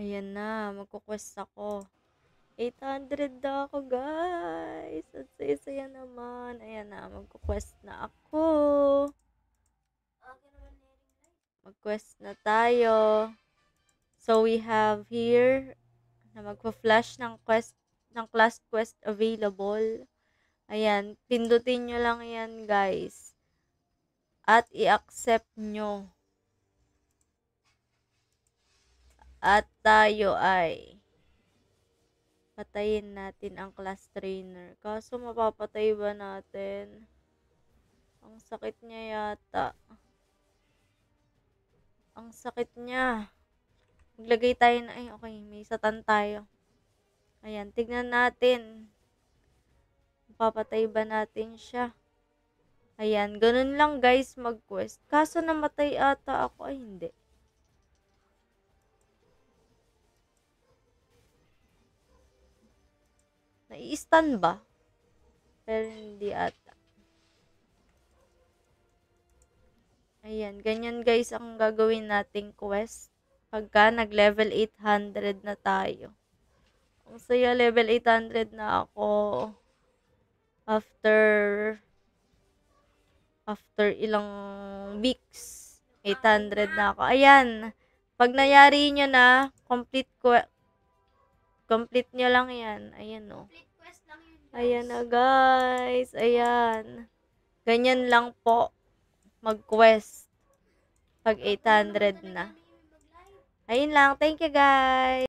Ayan na, magko-quest ako. 800 na ako, guys. Ang saya-saya naman. Ayan na, magko-quest na ako. Mag-quest na tayo. So, we have here na magpa-flash ng quest, ng class quest available. Ayan, pindutin nyo lang yan, guys. At i-accept nyo. At tayo ay patayin natin ang class trainer. Kaso mapapatay ba natin? Ang sakit niya yata. Ang sakit niya. Maglagay tayo na, ay okay, may satan tayo. Ayan, tignan natin. Mapapatay ba natin siya? Ayan, ganun lang guys mag-quest. Kaso namatay ata ako, ay hindi. Nai-stun ba? Pero hindi ata. Ayan, ganyan guys ang gagawin nating quest. Pagka nag-level 800 na tayo. Ang saya, level 800 na ako. After ilang weeks. 800 na ako. Ayan. Pag nayari nyo na, complete nyo lang yan. Ayan o. Ayan na guys. Ayan. Ganyan lang po mag-quest pag 800 na. Ayun lang. Thank you guys.